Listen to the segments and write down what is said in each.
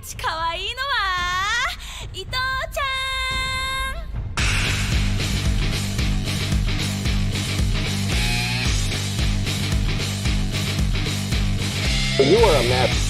ちかわいいのは伊藤ちゃん。 You are a mess.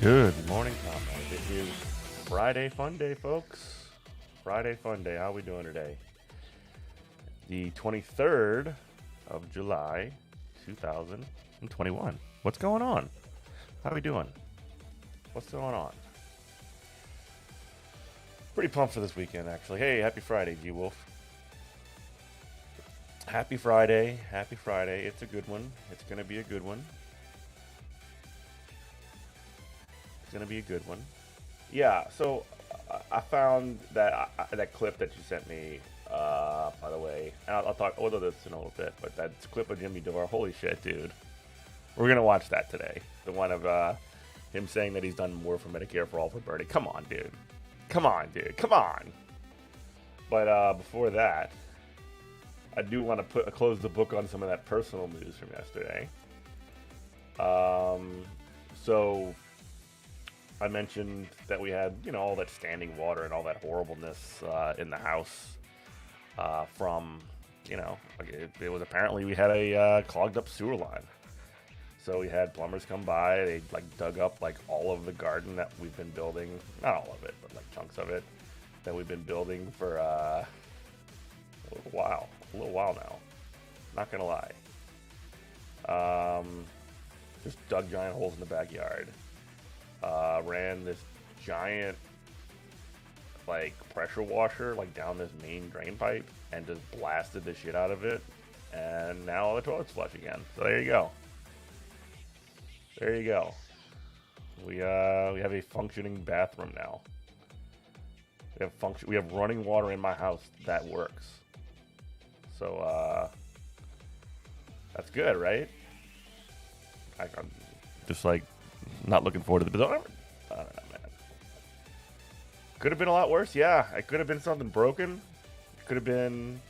Good morning, Comrade. It is Friday Fun Day, folks. Friday Fun Day. How are we doing today? The 23rd of July 2021. What's going on? How are we doing? What's going on? Pretty pumped for this weekend, actually. Hey, happy Friday, G-Wolf. Happy Friday. Happy Friday. It's a good one. It's going to be a good one. It's going to be a good one. Yeah, so I found that that clip that you sent me, by the way, and I'll talk about this in a little bit, but that clip of Jimmy Dore, holy shit, dude. We're going to watch that today. The one of him saying that he's done more for Medicare for All for Bernie. Come on, dude. Come on, dude. Come on. But before that, I do want to close the book on some of that personal news from yesterday. So I mentioned that we had, all that standing water and all that horribleness in the house from, it was apparently we had a clogged up sewer line. So we had plumbers come by. They dug up all of the garden that we've been building, not all of it, but chunks of it that we've been building for a little while now. Not gonna lie. Just dug giant holes in the backyard. Ran this giant pressure washer down this main drain pipe and just blasted the shit out of it. And now all the toilets flush again. So there you go. There you go. We have a functioning bathroom now. We have running water in my house that works. So that's good, right? I'm just not looking forward to the I don't know, man. Could have been a lot worse. Yeah, it could have been something broken. It could have been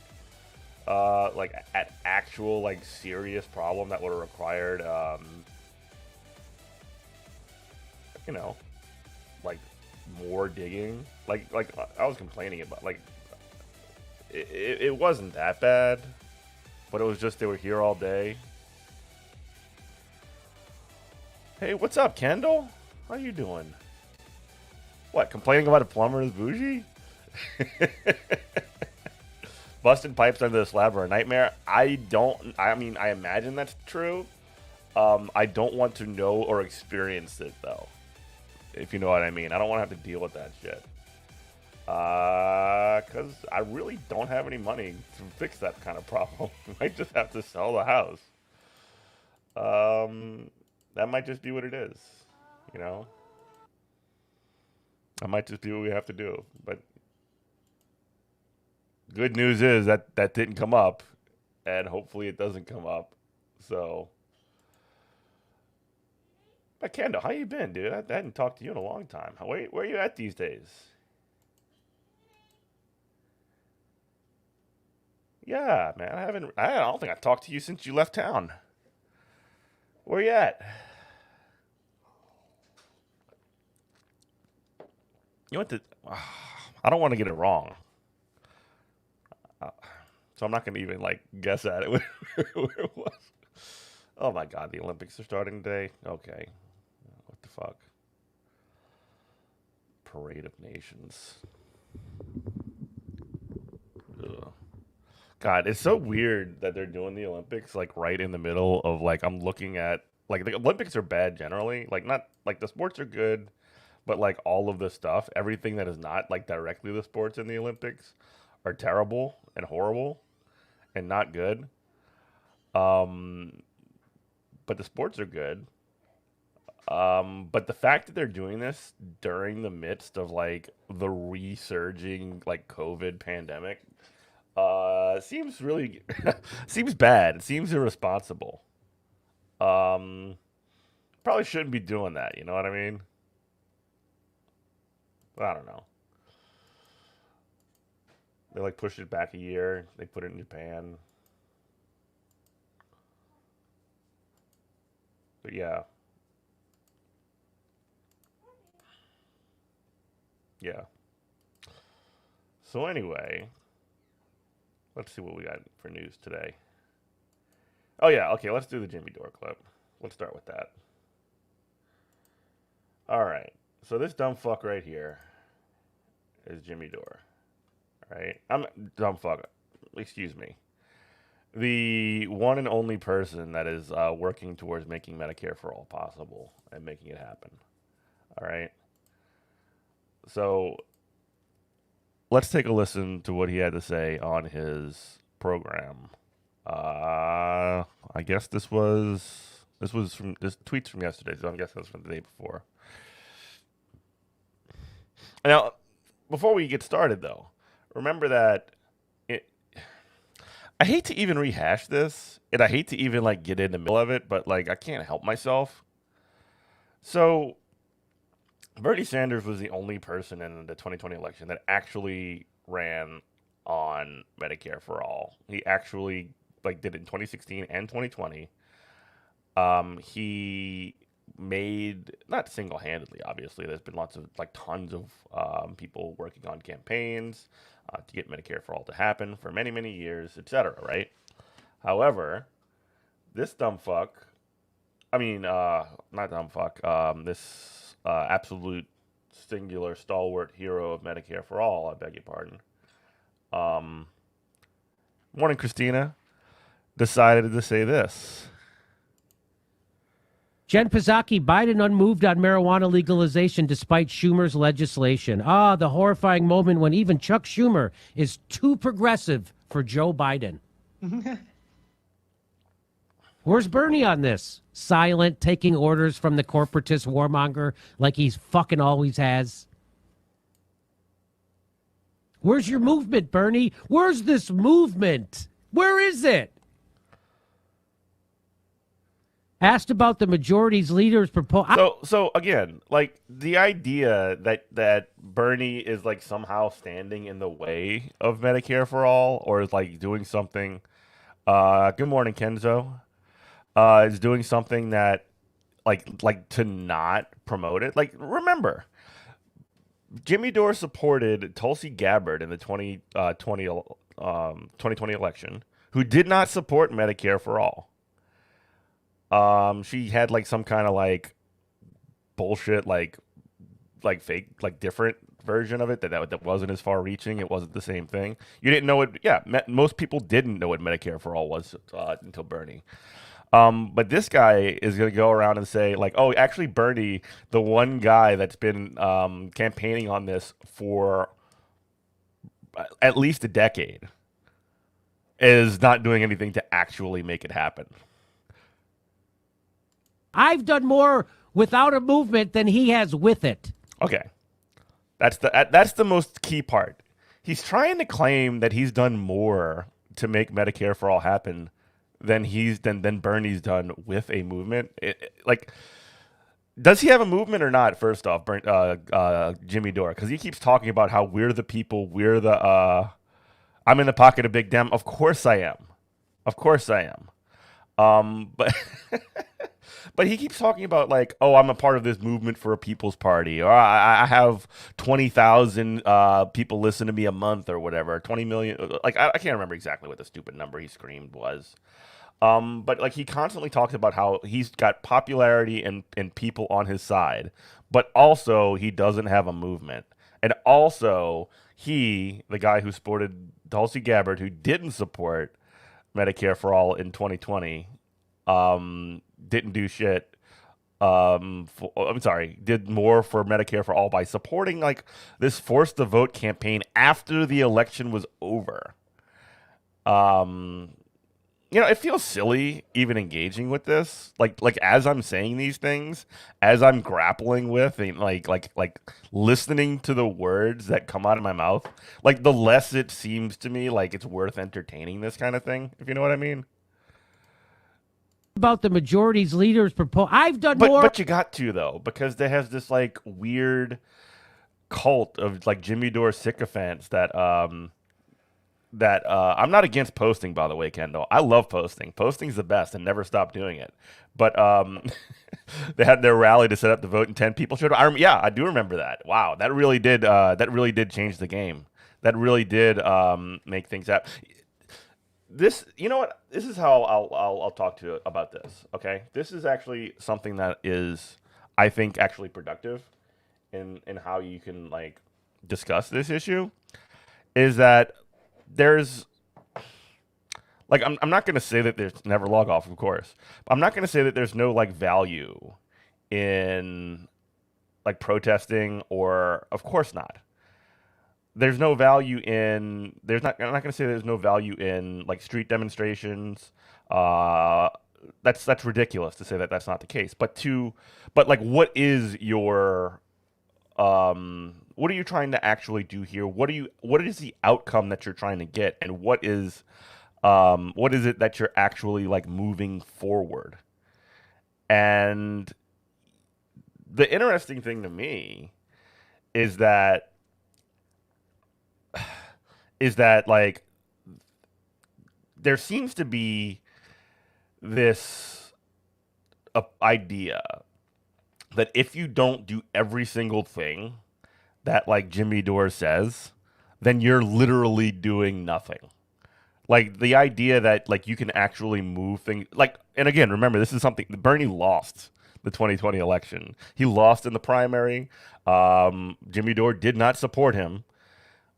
an actual serious problem that would have required more digging. I was complaining about it wasn't that bad, but it was just they were here all day. Hey, what's up, Kendall? How you doing? What, complaining about a plumber is bougie? Busted pipes under the slab are a nightmare. I imagine that's true. I don't want to know or experience it, though. If you know what I mean. I don't want to have to deal with that shit. Because I really don't have any money to fix that kind of problem. I might just have to sell the house. That might just be what it is. That might just be what we have to do. But good news is that didn't come up. And hopefully it doesn't come up. So... Kendall, how you been, dude? I hadn't talked to you in a long time. Where are you at these days? Yeah, man. I don't think I talked to you since you left town. Where you at? You went to... I don't want to get it wrong. So I'm not going to even, guess at it where it was. Oh, my God. The Olympics are starting today? Okay. What the fuck? Parade of Nations. Ugh. God, it's so weird that they're doing the Olympics right in the middle of I'm looking at the Olympics are bad generally. Not the sports are good, but all of the stuff, everything that is not directly the sports in the Olympics are terrible and horrible and not good. But the sports are good. But the fact that they're doing this during the midst of the resurging COVID pandemic seems really seems bad. It seems irresponsible. Probably shouldn't be doing that, you know what I mean? I don't know. They pushed it back a year. They put it in Japan. But yeah. Yeah. So anyway, let's see what we got for news today. Oh yeah, okay, let's do the Jimmy Dore clip. Let's start with that. Alright, so this dumb fuck right here is Jimmy Dore. Alright, I'm dumb fuck. Excuse me. the one and only person that is working towards making Medicare for all possible and making it happen. All right. So let's take a listen to what he had to say on his program. I guess this was from this tweets from yesterday, so I'm guessing that's from the day before. Now, before we get started, though, remember that it. I hate to even rehash this, and I hate to even like get in the middle of it, but like I can't help myself. So Bernie Sanders was the only person in the 2020 election that actually ran on Medicare for all. He actually like did it in 2016 and 2020. He made not single-handedly, obviously. There's been lots of like tons of people working on campaigns to get Medicare for all to happen for many, many years, etc. Right? However, this dumb fuck, I mean, not dumb fuck, this absolute singular stalwart hero of Medicare for all, I beg your pardon. Um, Morning, Christina, decided to say this. Jen Psaki, Biden unmoved on marijuana legalization despite Schumer's legislation. Ah, the horrifying moment when even Chuck Schumer is too progressive for Joe Biden. Where's Bernie on this? Silent, taking orders from the corporatist warmonger like he's fucking always has. Where's your movement, Bernie? Where's this movement? Where is it? Asked about the majority's leader's proposal. So again, like the idea that Bernie is like somehow standing in the way of Medicare for all, or is like doing something. Good morning, Kenzo. Is doing something that like to not promote it. Like remember, Jimmy Dore supported Tulsi Gabbard in the 2020 election, who did not support Medicare for all. She had like some kind of like bullshit, like fake, like different version of it that wasn't as far reaching. It wasn't the same thing. You didn't know it. Yeah, most people didn't know what Medicare for all was until Bernie. But this guy is going to go around and say like, oh, actually, Bernie, the one guy that's been campaigning on this for at least a decade, is not doing anything to actually make it happen. I've done more without a movement than he has with it. Okay. That's the most key part. He's trying to claim that he's done more to make Medicare for all happen than Bernie's done with a movement. Like, does he have a movement or not? First off, Jimmy Dore, because he keeps talking about how we're the people, I'm in the pocket of Big Dem. Of course I am. Of course I am. But but he keeps talking about like, oh, I'm a part of this movement for a People's Party, or I have 20,000 people listen to me a month, or whatever, 20 million. Like I can't remember exactly what the stupid number he screamed was. But like he constantly talks about how he's got popularity and people on his side, but also he doesn't have a movement, and also the guy who supported Tulsi Gabbard, who didn't support Medicare for all in 2020, didn't do shit. Did more for Medicare for all by supporting like this force the vote campaign after the election was over. It feels silly even engaging with this. Like as I'm saying these things, as I'm grappling with and like listening to the words that come out of my mouth, like the less it seems to me like it's worth entertaining this kind of thing, if you know what I mean. About the majority's leader's proposal. I've done more. But you got to, though, because there has this like weird cult of like Jimmy Dore sycophants that I'm not against posting, by the way, Kendall. I love posting. Posting's the best, and never stop doing it. But they had their rally to set up the vote, and 10 people showed up. I do remember that. Wow, that really did change the game. That really did make things happen. This, you know what? This is how I'll talk to you about this. Okay, this is actually something that is, I think, actually productive in how you can like discuss this issue. Is that there's Like, I'm not going to say that there's never log off, of course. But I'm not going to say that there's no like value in like protesting, or of course not. There's no value in I'm not going to say there's no value in like street demonstrations. That's ridiculous to say that that's not the case. But like, what is your what are you trying to actually do here? What is the outcome that you're trying to get, and what is it that you're actually like moving forward? And the interesting thing to me is that like there seems to be this idea that if you don't do every single thing that like Jimmy Dore says, then you're literally doing nothing. Like the idea that like you can actually move things, like, and again, remember, this is something Bernie lost the 2020 election. He lost in the primary. Jimmy Dore did not support him.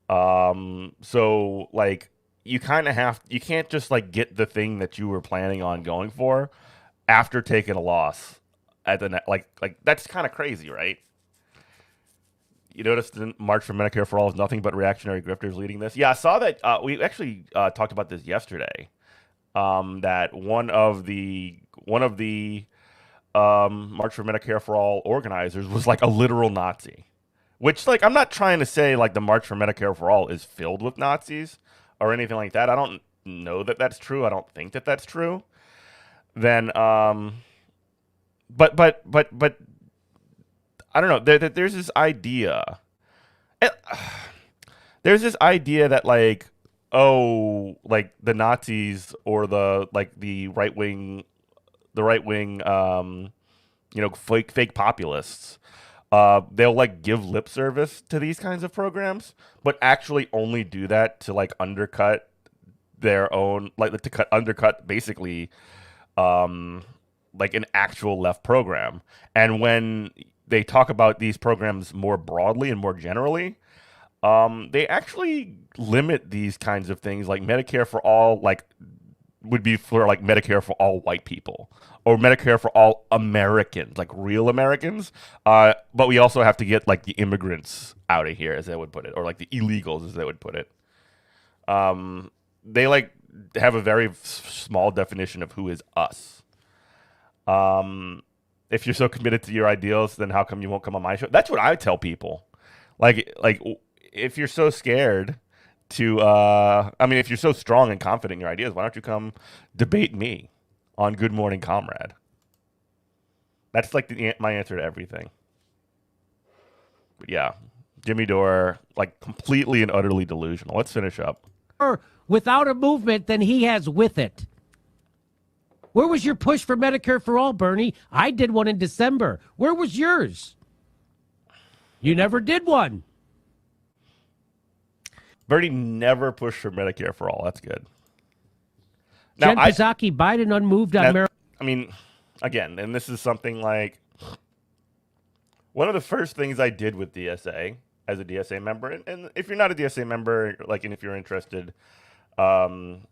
So like you can't just like get the thing that you were planning on going for after taking a loss at the like that's kind of crazy, right? You noticed the March for Medicare for All is nothing but reactionary grifters leading this. Yeah, I saw that. We actually talked about this yesterday. That one of the March for Medicare for All organizers was like a literal Nazi. Which, like, I'm not trying to say like the March for Medicare for All is filled with Nazis or anything like that. I don't know that that's true. I don't think that that's true. Then, but I don't know. There's this idea. There's this idea that like, oh, like the Nazis or the right wing, fake populists. They'll like give lip service to these kinds of programs, but actually only do that to like undercut their own, like to undercut basically, like an actual left program. And when they talk about these programs more broadly and more generally, they actually limit these kinds of things, like Medicare for all, like would be for like Medicare for all white people or Medicare for all Americans, like real Americans. But we also have to get like the immigrants out of here, as they would put it, or like the illegals, as they would put it. They like have a very small definition of who is us. If you're so committed to your ideals, then how come you won't come on my show? That's what I tell people. Like if you're so scared to, if you're so strong and confident in your ideas, why don't you come debate me on Good Morning Comrade? That's like my answer to everything. But yeah, Jimmy Dore, like completely and utterly delusional. Let's finish up. Without a movement than he has with it. Where was your push for Medicare for all, Bernie? I did one in December. Where was yours? You never did one. Bernie never pushed for Medicare for all. That's good. Jen Psaki, Biden unmoved on marijuana. I mean, again, and this is something like one of the first things I did with DSA as a DSA member, and if you're not a DSA member, like, and if you're interested, I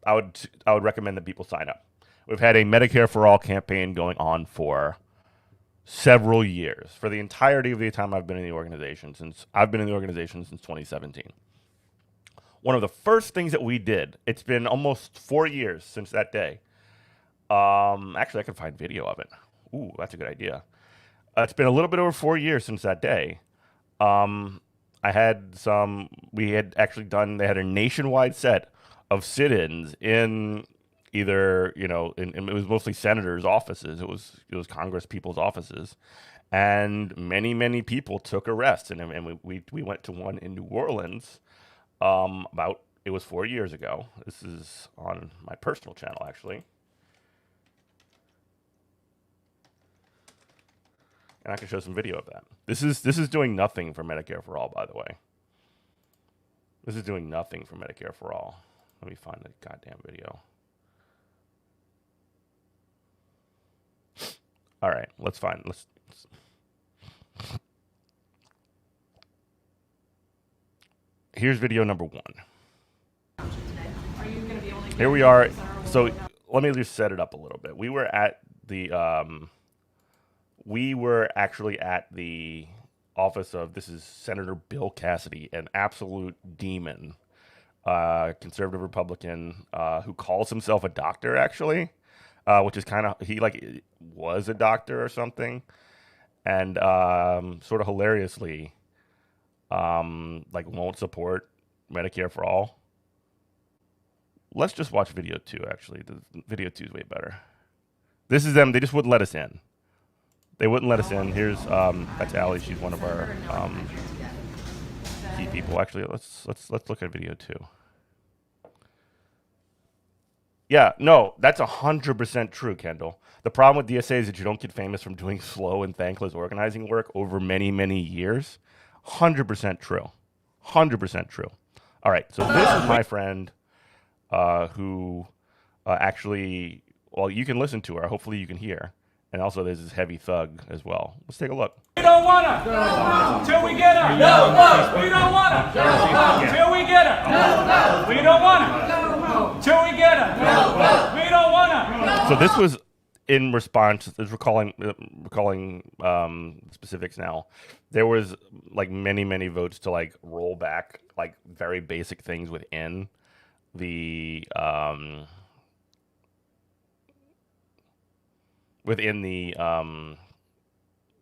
would recommend that people sign up. We've had a Medicare for All campaign going on for several years, for the entirety of the time I've been in the organization, since 2017. One of the first things that we did, it's been almost 4 years since that day. Actually, I can find video of it. Ooh, that's a good idea. It's been a little bit over 4 years since that day. They had a nationwide set of sit-ins in either, and it was mostly senators' offices. It was Congress people's offices. And many, many people took arrests. And we went to one in New Orleans it was 4 years ago. This is on my personal channel, actually. And I can show some video of that. This is doing nothing for Medicare for All, by the way. This is doing nothing for Medicare for All. Let me find the goddamn video. All right, let's. Here's video number 1. Are you going to be able to Here we are. So let me just set it up a little bit. We were actually at the office of, this is Senator Bill Cassidy, an absolute demon, conservative Republican, who calls himself a doctor, actually, which is kind of, he like was a doctor or something, and sort of hilariously, like won't support Medicare for all. Let's just watch video 2, actually. The video 2 is way better. This is them. They just wouldn't let us in. They wouldn't let us in. Here's that's Allie. She's one of our key people. Actually, let's look at video 2. Yeah, no, that's 100% true, Kendall. The problem with DSA is that you don't get famous from doing slow and thankless organizing work over many, many years. 100% true. 100% true. All right, so this is my friend who actually, well, you can listen to her. Hopefully you can hear. And also there's this heavy thug as well. Let's take a look. We don't want her till we get her. No. We don't want her till we get her. We don't want her till we get her. We don't want her. So this was in response. Is recalling specifics now. There was like many votes to like roll back like very basic things within the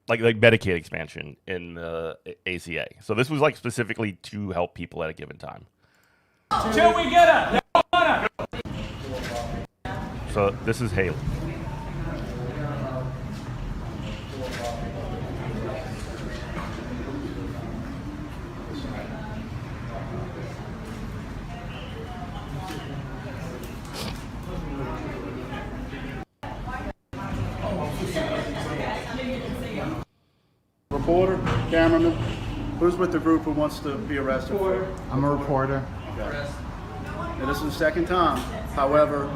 like Medicaid expansion in the ACA. So this was like specifically to help people at a given time. Till we get her. We don't want her. So this is Haley. Reporter, cameraman, who's with the group who wants to be arrested? I'm a reporter. Okay. Now, this is the second time. However,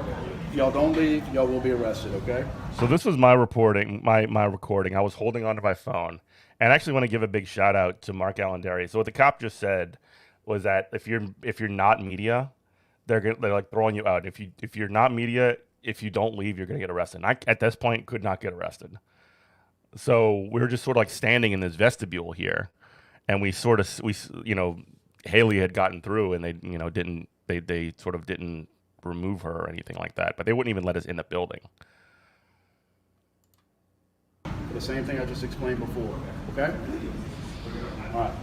y'all don't leave, y'all will be arrested, okay? So this was my reporting, my recording. I was holding onto my phone, and I actually want to give a big shout out to Mark Allanderi. So what the cop just said was that if you're not media, they're like throwing you out. If you're not media, if you don't leave, you're gonna get arrested. And I at this point could not get arrested. So we were just sort of like standing in this vestibule here, and we Haley had gotten through, and they sort of didn't remove her or anything like that, but they wouldn't even let us in the building. The same thing I just explained before, okay? All right.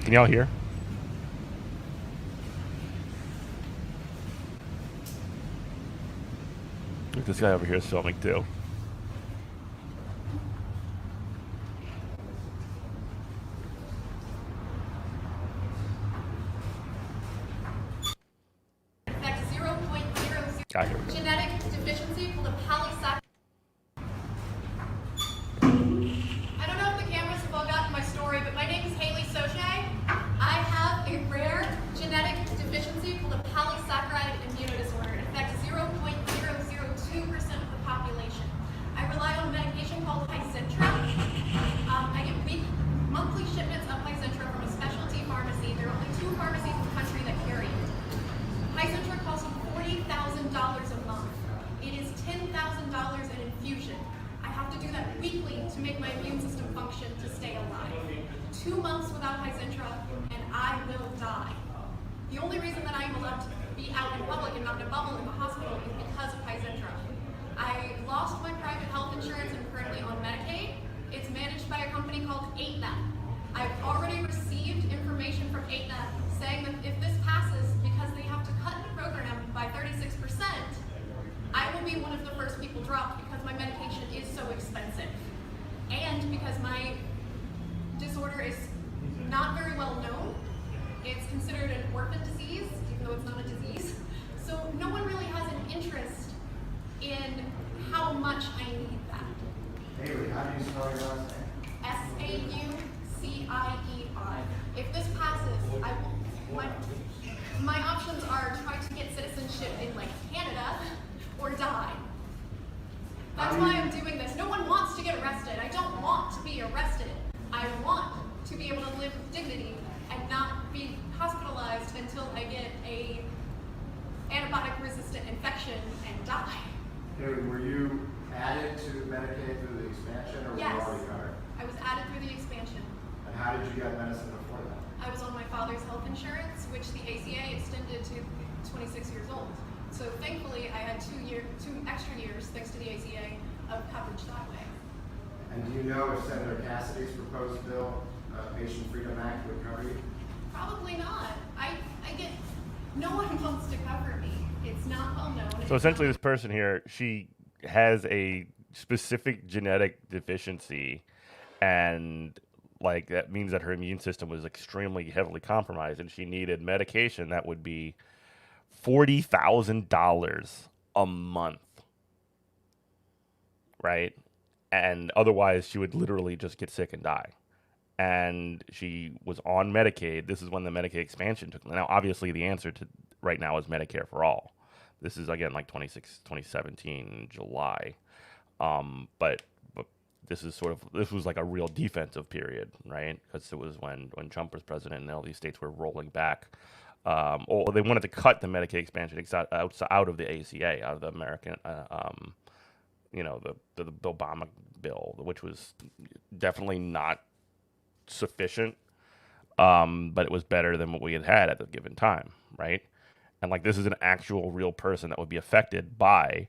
Can y'all hear? Look, this guy over here is filming too. Affects 0.00 Ah, here we go. genetic deficiency called a polysaccharide. I don't know if the cameras have all gotten my story, but my name is Haley Soche. I have a rare genetic deficiency called a polysaccharide immunodisorder. It affects 0.002% of the population. I rely on a medication called Hizentra. I get monthly shipments of Hizentra from a specialty pharmacy. There are only 2 pharmacies in the country that carry it. Hizentra costs $40,000 a month. It is $10,000 an infusion. I have to do that weekly to make my immune system function to stay alive. 2 months without Hizentra, and I will die. The only reason that I am allowed to be out in public and not in a bubble in the hospital is because of Hizentra. I lost my private health insurance and currently on Medicaid. It's managed by a company called 8net. I've already received information from 8net saying that if this passes, because they have to cut the program by 36%, I will be one of the first people dropped because my medication is so expensive. And because my disorder is not very well known. It's considered an orphan disease, even though it's not a disease. So no one really has an interest in how much I need that. Haley, how do you spell your last name? Sauciei. If this passes, I will. my options are try to get citizenship in like Canada or die. That's why I'm doing this. No one wants to get arrested. I don't want to be arrested. I want to be able to live with dignity and not be hospitalized until I get a antibiotic-resistant infection and die. Haley, were you added to Medicaid through the expansion, or were Yes. you already covered? I was added through the expansion. And how did you get medicine before that? I was on my father's health insurance, which the ACA extended to 26 years old. So thankfully, I had 2 extra years, thanks to the ACA, of coverage that way. And do you know if Senator Cassidy's proposed bill, Patient Freedom Act, would cover you? Probably not. I get, no one wants to cover me. It's not well known. So essentially, this person here, she has a specific genetic deficiency, and like that means that her immune system was extremely heavily compromised, and she needed medication that would be $40,000 a month, right? And otherwise, she would literally just get sick and die. And she was on Medicaid. This is when the Medicaid expansion took. Now, obviously, the answer to right now is Medicare for all. This is again like 2017 July, but this was like a real defensive period, right? Because it was when Trump was president and all these states were rolling back. Or they wanted to cut the Medicaid expansion out of the ACA, out of the American, the Obama bill, which was definitely not sufficient, but it was better than what we had at the given time, right? And like this is an actual real person that would be affected by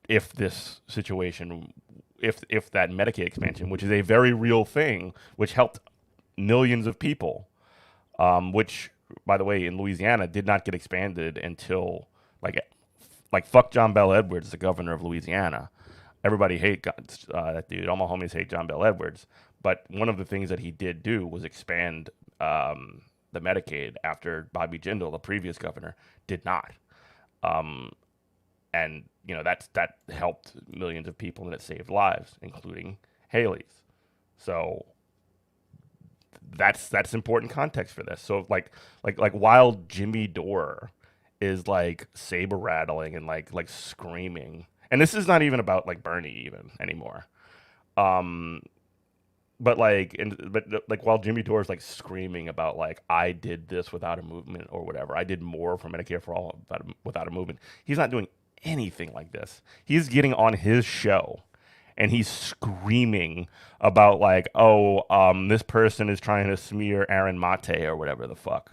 if this situation, if that Medicaid expansion, which is a very real thing, which helped millions of people, which, by the way, in Louisiana did not get expanded until like fuck John Bel Edwards, the governor of Louisiana. Everybody hate that dude. All my homies hate John Bel Edwards. But one of the things that he did do was expand the Medicaid after Bobby Jindal, the previous governor, did not. And that helped millions of people and it saved lives, including Haley's. So that's important context for this. So like while Jimmy Dore is like saber rattling and like screaming, and this is not even about like Bernie even anymore. But while Jimmy Dore is like screaming about like I did this without a movement or whatever, I did more for Medicare for all without a movement. He's not doing anything like this. He's getting on his show and he's screaming about like, this person is trying to smear Aaron Mate or whatever the fuck.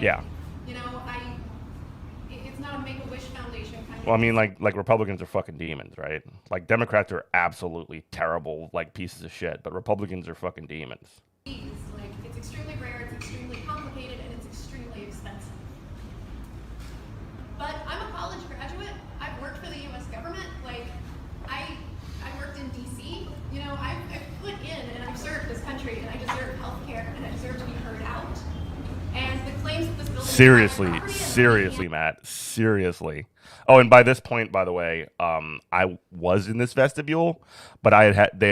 Yeah. It's not a Make-A-Wish Foundation kind of. Well, I mean, like Republicans are fucking demons, right? Like Democrats are absolutely terrible, like pieces of shit, but Republicans are fucking demons. Like, it's extremely rare, it's extremely complicated, and it's extremely expensive. But I'm a college graduate. I've worked for the U.S. government. Like, I worked in D.C. I've put in and I've served this country, and I deserve health care, and I deserve to be heard out. And the claims that this building Seriously, Matt. Seriously. Oh, and by this point, by the way, I was in this vestibule, but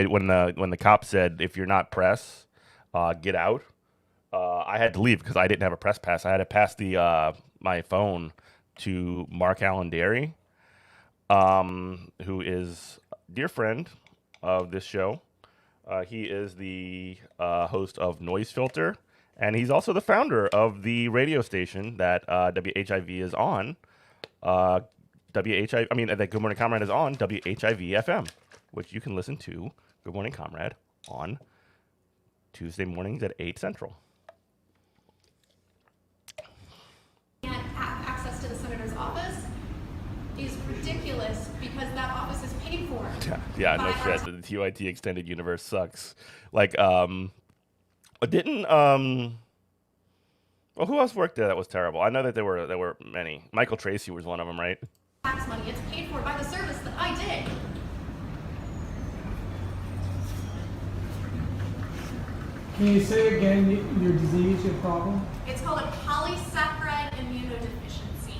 when the cop said, if you're not press, get out, I had to leave because I didn't have a press pass. I had to pass my phone to Mark Allen Derry, who is a dear friend of this show. He is the host of Noise Filter. And he's also the founder of the radio station that WHIV is on. That Good Morning Comrade is on WHIV FM, which you can listen to Good Morning Comrade on Tuesday mornings at 8 Central. Can't have access to the senator's office is ridiculous because that office is paid for. Yeah, no shit. The TYT extended universe sucks. Like, didn't well, who else worked there that was terrible? I know that there were many. Michael Tracy was one of them, right? Tax money. It's paid for by the service that I did. Can you say again your disease, your problem? It's called a polysaccharide immunodeficiency.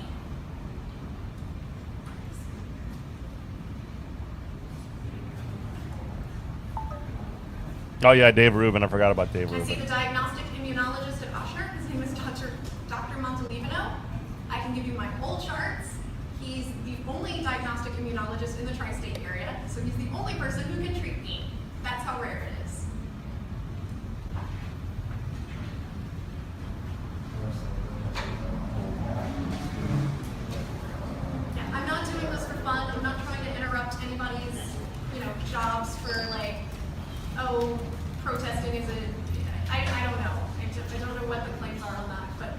Oh yeah, Dave Rubin. I forgot about Dave Can I see Rubin. the diagnostic immunology Dr. Montalivano. I can give you my whole charts. He's the only diagnostic immunologist in the tri-state area, so he's the only person who can treat me. That's how rare it is. Yeah, I'm not doing this for fun. I'm not trying to interrupt anybody's, jobs for like, oh, protesting is I don't know. I don't know what the claims are on that, but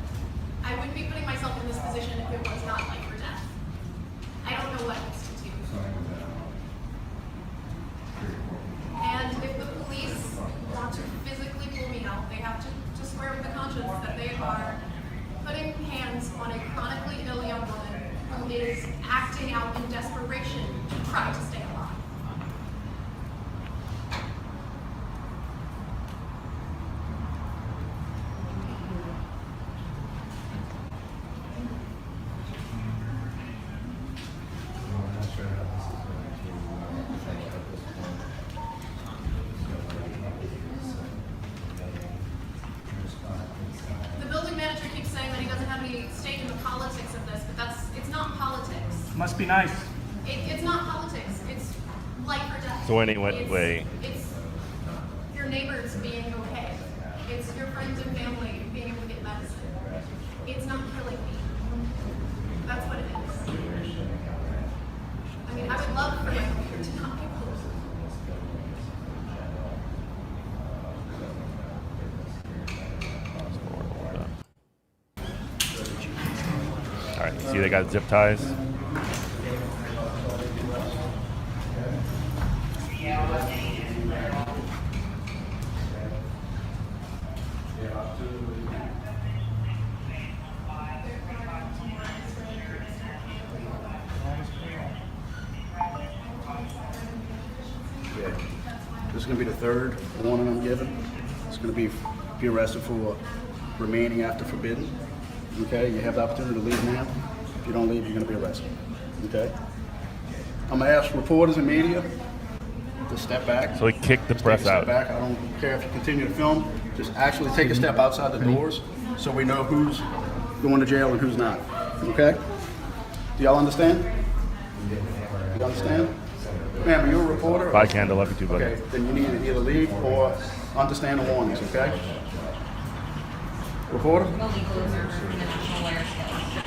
I wouldn't be putting myself in this position if it was not life or death. I don't know what institute. And if the police want to physically pull me out, they have to swear with the conscience that they are putting hands on a chronically ill young woman who is acting out in desperation to try to stay alive. The building manager keeps saying that he doesn't have any stake in the politics of this, but it's not politics. Must be nice. It's not politics. It's life or death. So anyway, It's your neighbors being okay. It's your friends and family being able to get medicine. It's not killing me. That's what it is. I mean, I would love for my computer to not be closed. all right. See, they got zip ties. This is going to be the third warning I'm giving. It's going to be arrested for remaining after forbidden. Okay, you have the opportunity to leave now. If you don't leave, you're going to be arrested. Okay. I'm going to ask reporters and media to step back. So he kicked the Just press take a step out. back. I don't care if you continue to film. Just actually take a step outside the doors so we know who's going to jail and who's not. Okay? Do y'all understand? You understand? Ma'am, are you a reporter? Bye, Candle. Love you too, buddy. Okay, then you need to either leave or understand the warnings, okay? Reporter?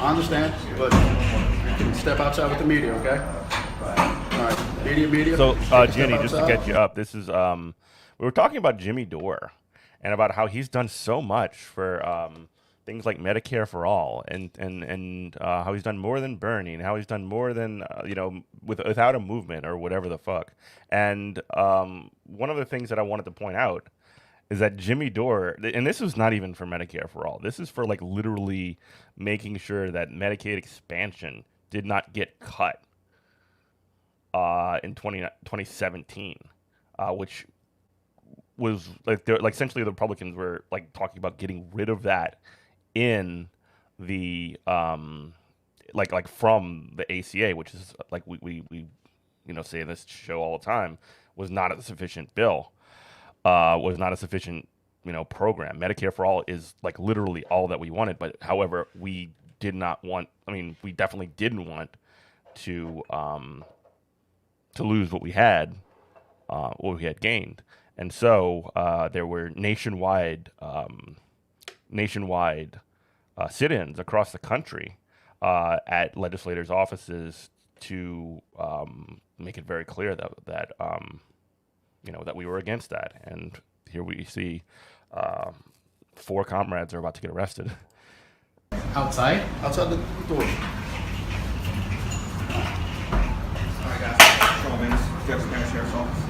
I understand, but you can step outside with the media, okay? All right, media. So, take a step Jenny, just to outside. get you up, this is we were talking about Jimmy Dore and about how he's done so much for things like Medicare for all, and how he's done more than Bernie, and how he's done more than without a movement or whatever the fuck. And one of the things that I wanted to point out is that Jimmy Dore, and this is not even for Medicare for all. This is for like literally making sure that Medicaid expansion did not get cut in 2017, which was like essentially the Republicans were like talking about getting rid of that in the like from the ACA, which is like we say in this show all the time, was not a sufficient bill, was not a sufficient program. Medicare for all is like literally all that we wanted, but however we did not want. I mean, we definitely didn't want to lose what we had gained, and so there were nationwide sit-ins across the country at legislators' offices to make it very clear that that we were against that. And here we see 4 comrades are about to get arrested. Outside? Outside the door. Alright guys, 12 minutes, Jefferson County Sheriff's Office.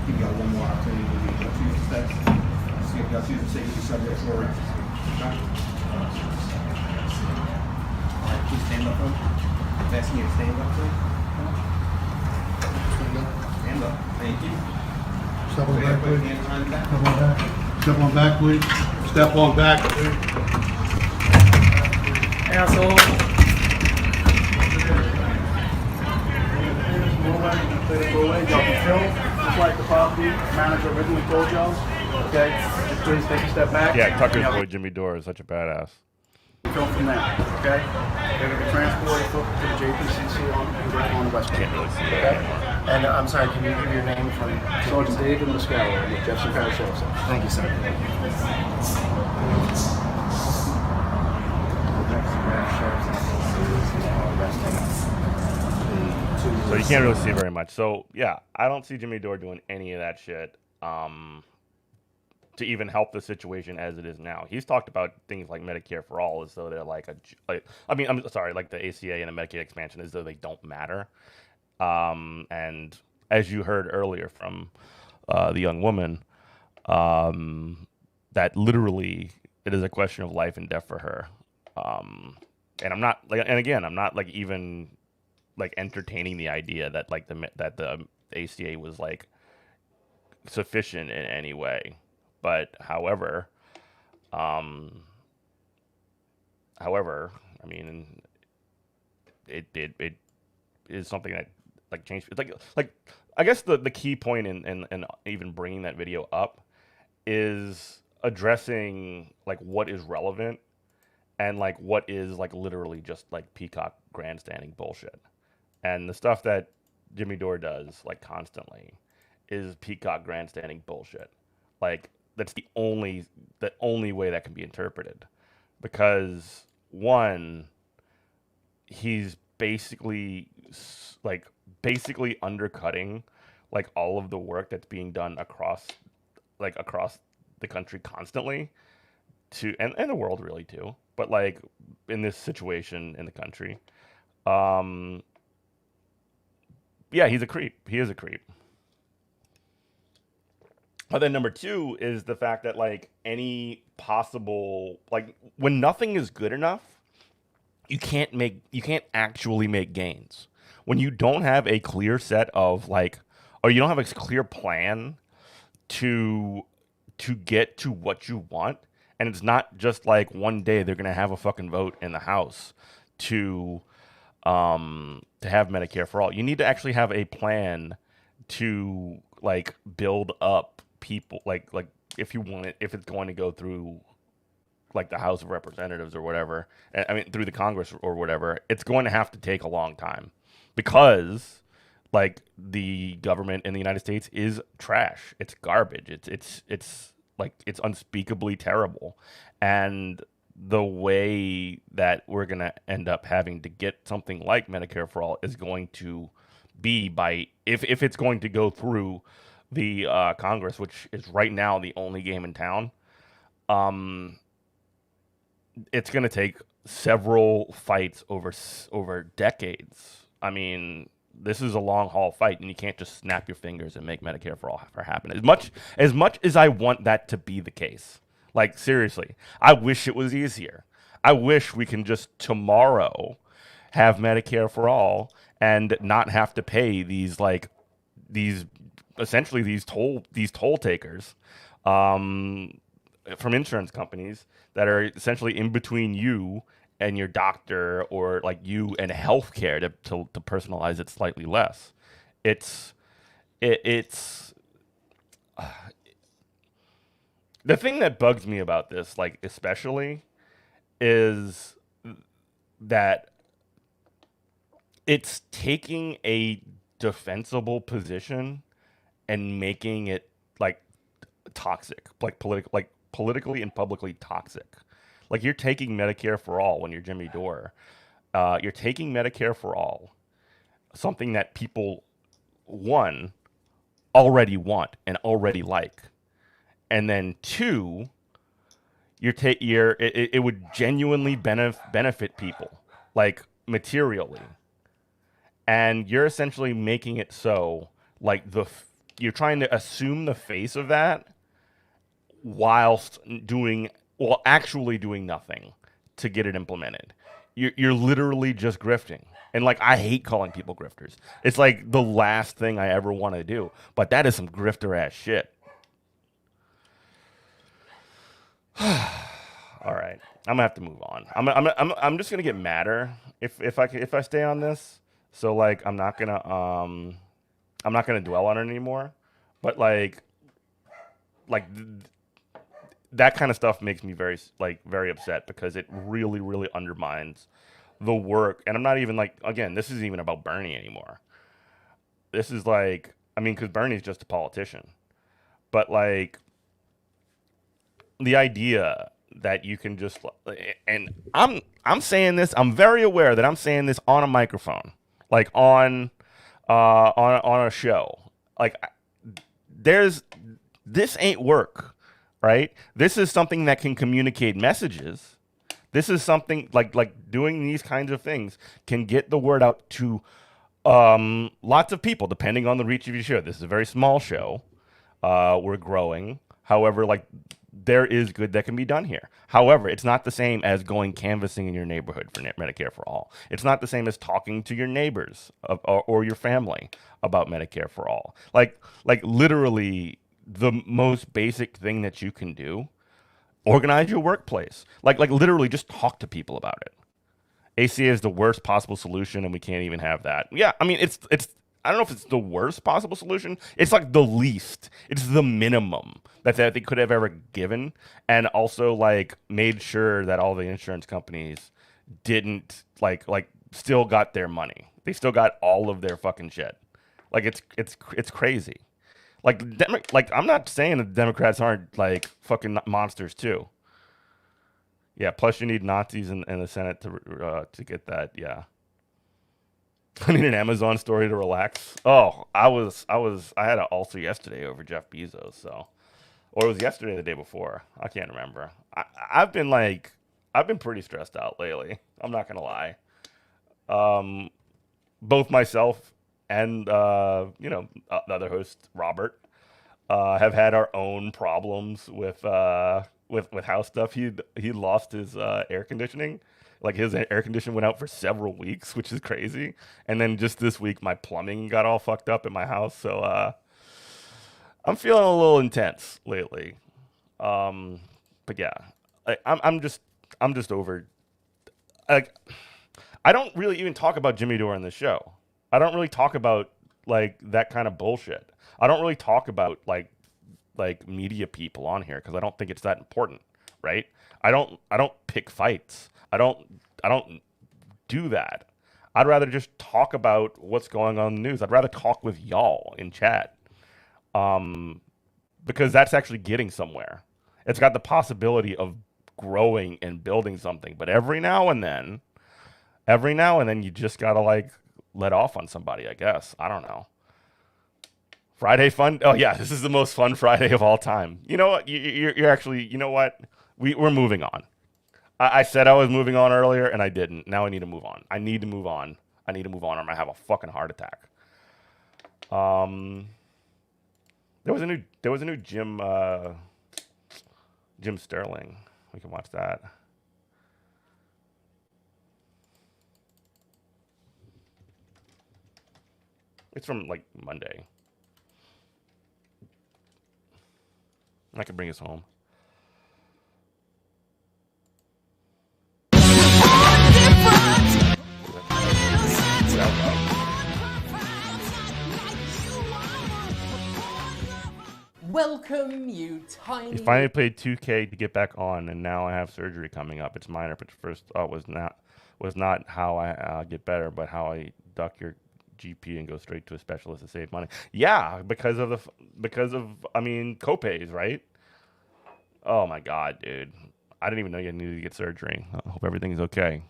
Give y'all one more opportunity to choose the steps. See if y'all choose the safety subjects for arrest. Okay? Alright, please stand up for me. I'm asking you to stand up, please. Stand up. Thank you. Step on Put back, your please. hand behind the back. Step on back. Step on back, please. Step on back, please. Asshole. Y'all can film, just like the property manager originally told y'all. Okay, just please take a step back. Yeah, Tucker's Y'all- boy Jimmy Dore is such a badass. Film from there, okay? They're going to be transported to the JPCC on the West Coast. Can't really see Okay? that. And I'm sorry, can you give your name for Sergeant David Muscala with Jefferson Parish Sheriff's Office. Thank you, sir. So you can't really see very much. So yeah, I don't see Jimmy Dore doing any of that shit to even help the situation as it is now. He's talked about things like Medicare for all as though they're like I'm sorry, like the ACA and the Medicaid expansion as though they don't matter. And as you heard earlier from the young woman, that literally it is a question of life and death for her. And I'm not like, and again, I'm not like even like entertaining the idea that like the ACA was like sufficient in any way. But however, I mean, it is something that like changed. It's like I guess the key point in even bringing that video up is addressing like what is relevant and like what is like literally just like peacock grandstanding bullshit. And the stuff that Jimmy Dore does like constantly is peacock grandstanding bullshit. Like that's the only way that can be interpreted, because one, he's basically undercutting like all of the work that's being done across the country constantly to and the world really too, but like in this situation in the country. Yeah, he's a creep. He is a creep. But then number two is the fact that like any possible, like when nothing is good enough, you can't actually make gains. When you don't have a clear set of like, or you don't have a clear plan to get to what you want, and it's not just like one day they're gonna have a fucking vote in the House to have Medicare for all. You need to actually have a plan to like build up people like if you want it, if it's going to go through like the House of Representatives or whatever, I mean through the Congress or whatever, it's going to have to take a long time because like the government in the United States is trash. It's garbage. It's like it's unspeakably terrible. And the way that we're going to end up having to get something like Medicare for all is going to be by if it's going to go through the Congress, which is right now the only game in town. It's going to take several fights over decades. I mean, this is a long haul fight, and you can't just snap your fingers and make Medicare for all happen. As much as I want that to be the case, like seriously, I wish it was easier. I wish we can just tomorrow have Medicare for all and not have to pay these essentially these toll takers from insurance companies that are essentially in between you and your doctor, or like you and healthcare to personalize it slightly less. It's the thing that bugs me about this, like especially, is that it's taking a defensible position and making it like toxic, like politically and publicly toxic. Like you're taking Medicare for all when you're Jimmy Dore. You're taking Medicare for all, something that people, one, already want and already like. And then two, it would genuinely benefit people, like materially. And you're essentially making it so, like you're trying to assume the face of that whilst actually doing nothing to get it implemented. You're literally just grifting. And like, I hate calling people grifters. It's like the last thing I ever want to do. But that is some grifter ass shit. All right, I'm gonna have to move on. I'm just gonna get madder if I stay on this. So like, I'm not gonna dwell on it anymore. But like that kind of stuff makes me very upset because it really, really undermines the work. And I'm not even like, again, this isn't even about Bernie anymore. This is like, I mean, because Bernie's just a politician, but like the idea that you can just, and I'm saying this, I'm very aware that I'm saying this on a microphone, like on a show, like this ain't work, right? This is something that can communicate messages. This is something like doing these kinds of things can get the word out to lots of people, depending on the reach of your show. This is a very small show. We're growing. However, like there is good that can be done here. However, it's not the same as going canvassing in your neighborhood for Medicare for All. It's not the same as talking to your neighbors or your family about Medicare for All. Like literally the most basic thing that you can do, organize your workplace. Like literally just talk to people about it. ACA is the worst possible solution, and we can't even have that. Yeah, I mean, it's. I don't know if it's the worst possible solution. It's like the least. It's the minimum that they could have ever given, and also like made sure that all the insurance companies didn't like still got their money. They still got all of their fucking shit. Like it's crazy. Like I'm not saying that Democrats aren't like fucking monsters too. Yeah, plus you need Nazis in the Senate to get that. Yeah, I need an Amazon story to relax. Oh, I had an ulcer yesterday over Jeff Bezos, so, or it was yesterday or the day before. I can't remember. I've been pretty stressed out lately. I'm not gonna lie. Both myself and the other host Robert have had our own problems with house stuff. He lost his air conditioning. Like his air conditioning went out for several weeks, which is crazy. And then just this week, my plumbing got all fucked up in my house. So I'm feeling a little intense lately. But yeah, I'm just over. Like, I don't really even talk about Jimmy Dore in the show. I don't really talk about like that kind of bullshit. I don't really talk about like media people on here because I don't think it's that important, right? I don't pick fights. I don't do that. I'd rather just talk about what's going on in the news. I'd rather talk with y'all in chat, because that's actually getting somewhere. It's got the possibility of growing and building something. But every now and then, you just gotta like let off on somebody. I guess I don't know. Friday fun. Oh yeah, this is the most fun Friday of all time. You know what? You're actually. You know what? We're moving on. I said I was moving on earlier, and I didn't. Now I need to move on. I need to move on, or I'm gonna have a fucking heart attack. There was a new Jim Sterling. We can watch that. It's from like Monday. I can bring us home. Welcome, you tiny. He finally played 2K to get back on, and now I have surgery coming up. It's minor, but first thought was not how I get better, but how I duck your GP and go straight to a specialist to save money. Yeah, because of copays, right? Oh my god, dude! I didn't even know you needed to get surgery. I hope everything's okay.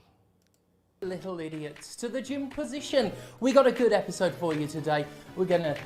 Little idiots to the gym position. We got a good episode for you today. We're gonna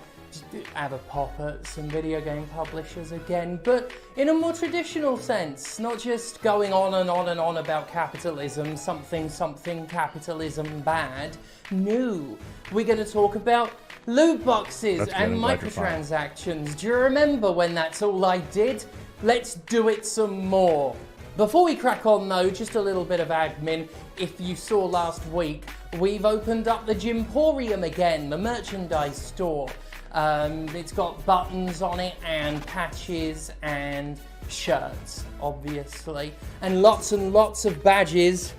have a pop at some video game publishers again, but in a more traditional sense, not just going on and on and on about capitalism, something capitalism bad. No, we're going to talk about loot boxes and microtransactions. Do you remember when that's all I did? Let's do it some more. Before we crack on though, just a little bit of admin. If you saw last week, we've opened up the Gymporium again, the merchandise store. It's got buttons on it and patches and shirts, obviously, and lots of badges.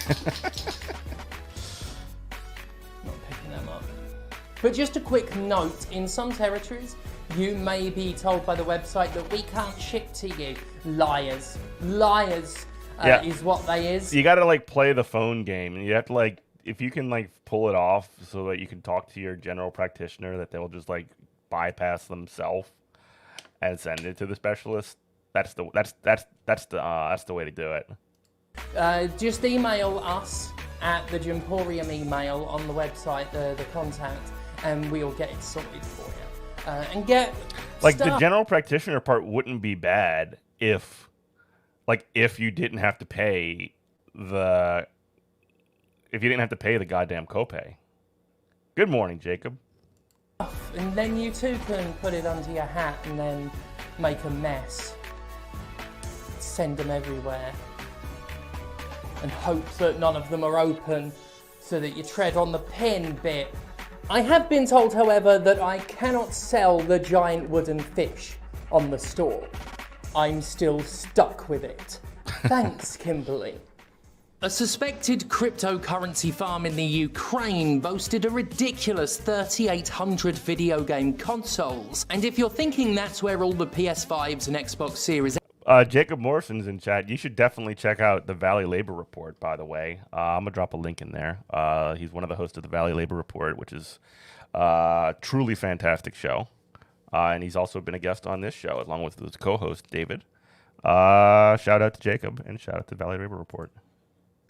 Not picking them up. But just a quick note, in some territories, You may be told by the website that we can't ship to you. Liars. Liars is what they is. You got to like play the phone game, and you have to like, if you can like pull it off so that you can talk to your general practitioner, that they'll just like bypass themselves and send it to the specialist. That's the way to do it. Just email us at the Gymporium email on the website, the contact, and we'll get it sorted for you. And get like the general practitioner part wouldn't be bad if you didn't have to pay the goddamn copay. Good morning, Jacob. And then you too can put it under your hat and then make a mess. Send them everywhere. And hope that none of them are open so that you tread on the pin bit. I have been told, however, that I cannot sell the giant wooden fish on the store. I'm still stuck with it. Thanks, Kimberly. A suspected cryptocurrency farm in the Ukraine boasted a ridiculous 3,800 video game consoles. And if you're thinking that's where all the PS5s and Xbox Series... Jacob Morrison's in chat. You should definitely check out the Valley Labor Report, by the way. I'm going to drop a link in there. He's one of the hosts of the Valley Labor Report, which is a truly fantastic show. And he's also been a guest on this show, along with his co-host, David. Shout out to Jacob, and shout out to Valley Labor Report.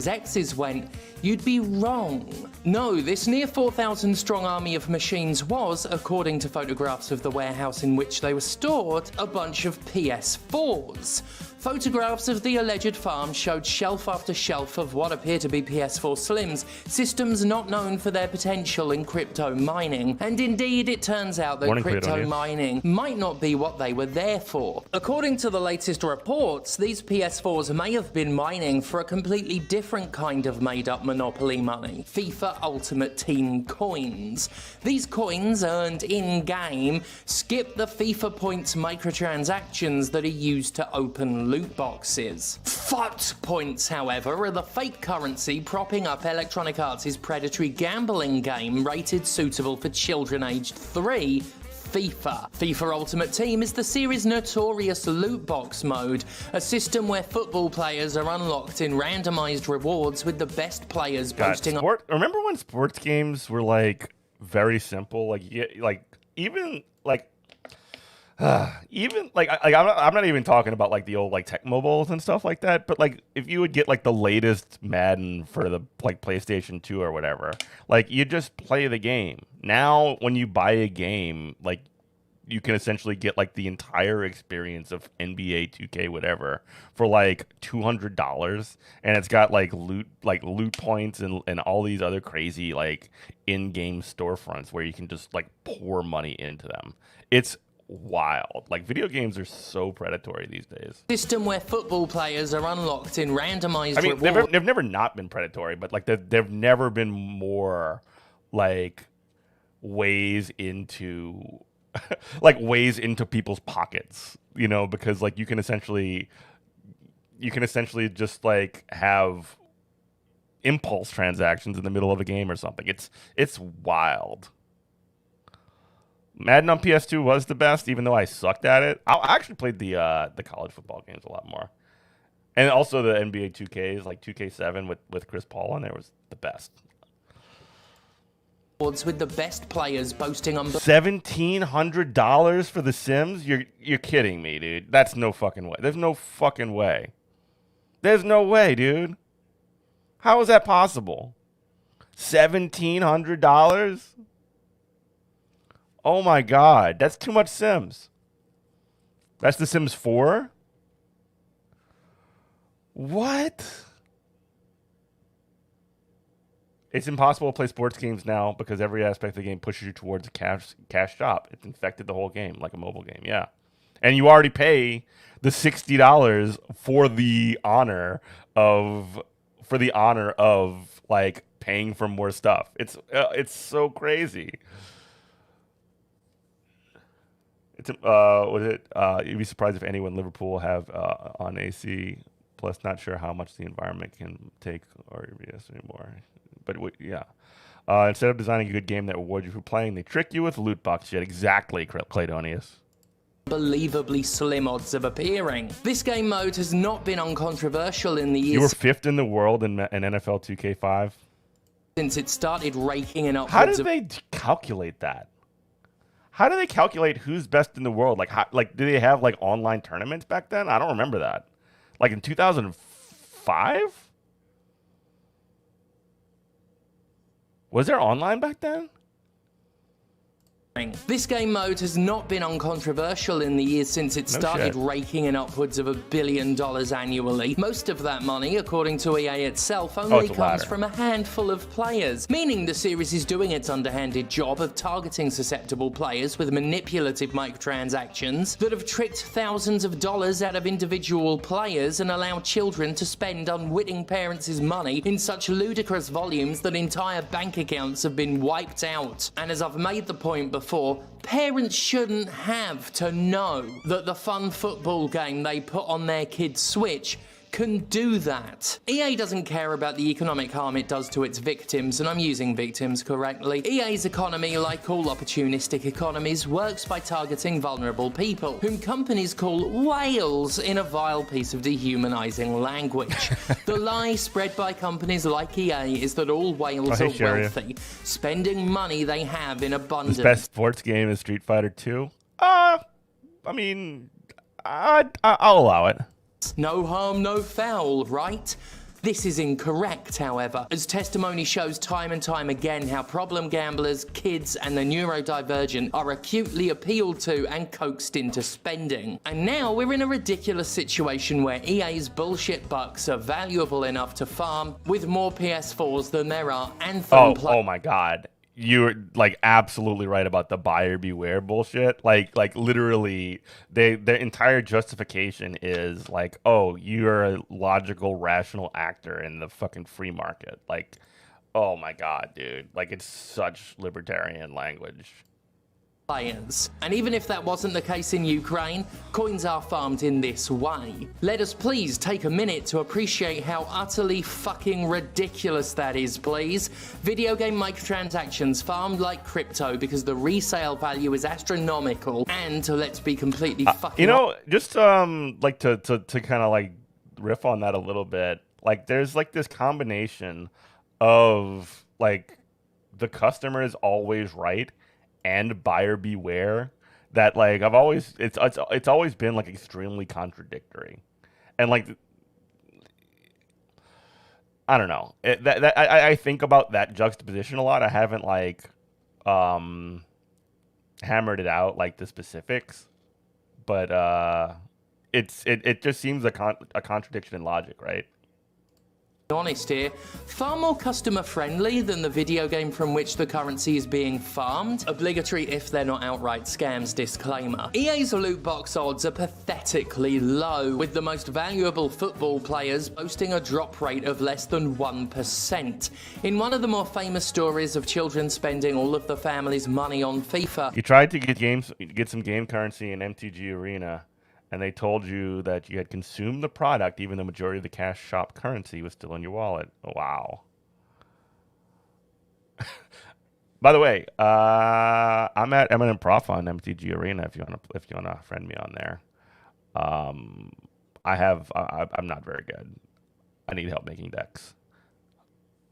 X's went, you'd be wrong. No, this near 4,000 strong army of machines was, according to photographs of the warehouse in which they were stored, a bunch of PS4s. Photographs of the alleged farm showed shelf after shelf of what appear to be PS4 Slims, systems not known for their potential in crypto mining. And indeed, it turns out that crypto mining might not be what they were there for. According to the latest reports, these PS4s may have been mining for a completely different kind of made-up monopoly money, FIFA Ultimate Team coins. These coins, earned in-game, skip the FIFA points microtransactions that are used to open loot boxes. FUT points, however, are the fake currency propping up Electronic Arts' predatory gambling game rated suitable for children aged 3, FIFA. FIFA Ultimate Team is the series' notorious loot box mode, a system where football players are unlocked in randomized rewards with the best players boasting on... Remember when sports games were like very simple? I'm not even talking about like the old like Tech Mobiles and stuff like that, but like if you would get like the latest Madden for the like PlayStation 2 or whatever, like you just play the game. Now when you buy a game, like you can essentially get like the entire experience of NBA 2K whatever for like $200, and it's got like loot points and all these other crazy like in-game storefronts where you can just like pour money into them. It's wild. Like video games are so predatory these days. System where football players are unlocked in randomized they've never not been predatory, but like they've never been more like ways into ways into people's pockets, you know, because like you can essentially just like have impulse transactions in the middle of a game or something. It's wild. Madden on PS2 was the best, even though I sucked at it. I actually played the college football games a lot more, and also the NBA 2Ks, like 2K7 with Chris Paul on there was the best. With the best players boasting on $1,700 for The Sims? You're kidding me, dude. That's no fucking way. There's no fucking way. There's no way, dude. How is that possible? $1,700? Oh my god, that's too much Sims. That's The Sims 4? What? It's impossible to play sports games now because every aspect of the game pushes you towards a cash shop. It's infected the whole game like a mobile game, yeah. And you already pay the $60 for the honor of like paying for more stuff. It's so crazy. It's you'd be surprised if anyone Liverpool have on AC. Plus, not sure how much the environment can take or EBS anymore. But yeah, Instead of designing a good game that rewards you for playing, they trick you with loot box shit. Exactly, Claytonius. Unbelievably slim odds of appearing. This game mode has not been uncontroversial in the years. You were 5th in the world in NFL 2K5 since it started raking in upwards. How did they calculate that? How do they calculate who's best in the world? Like, do they have like online tournaments back then? I don't remember that. Like in 2005, was there online back then? This game mode has not been uncontroversial in the years since it started raking in upwards of $1 billion annually. Most of that money, according to EA itself, only comes from a handful of players, meaning the series is doing its underhanded job of targeting susceptible players with manipulative microtransactions that have tricked thousands of dollars out of individual players and allowed children to spend unwitting parents' money in such ludicrous volumes that entire bank accounts have been wiped out. And as I've made the point before, parents shouldn't have to know that the fun football game they put on their kid's Switch can do that. EA doesn't care about the economic harm it does to its victims, and I'm using victims correctly. EA's economy, like all opportunistic economies, works by targeting vulnerable people, whom companies call whales in a vile piece of dehumanizing language. The lie spread by companies like EA is that all whales are wealthy, spending money they have in abundance. The best sports game is Street Fighter 2. I mean, I'll allow it. No harm, no foul, right? This is incorrect, however, as testimony shows time and time again how problem gamblers, kids, and the neurodivergent are acutely appealed to and coaxed into spending. And now we're in a ridiculous situation where EA's bullshit bucks are valuable enough to farm with more PS4s than there are Anthem players. Oh my god. You're like absolutely right about the buyer beware bullshit. Like literally, their entire justification is like, oh, you're a logical, rational actor in the fucking free market. Like, oh my god, dude. Like, it's such libertarian language. And even if that wasn't the case in Ukraine, coins are farmed in this way. Let us please take a minute to appreciate how utterly fucking ridiculous that is, please. Video game microtransactions farmed like crypto because the resale value is astronomical, and let's be completely fucking... You know, just like to kind of like riff on that a little bit, like there's like this combination of like the customer is always right and buyer beware that like it's always been like extremely contradictory, and like I don't know, I think about that juxtaposition a lot. I haven't like hammered it out like the specifics, but it just seems a contradiction in logic, right? Honest here, far more customer friendly than the video game from which the currency is being farmed. Obligatory if they're not outright scams disclaimer. EA's loot box odds are pathetically low, with the most valuable football players boasting a drop rate of less than 1%. In one of the more famous stories of children spending all of the family's money on FIFA, you tried to get some game currency in MTG Arena, and they told you that you had consumed the product even though the majority of the cash shop currency was still in your wallet. Wow. By the way, I'm at Eminent Prof on MTG Arena if you wanna friend me on there. I'm not very good. I need help making decks.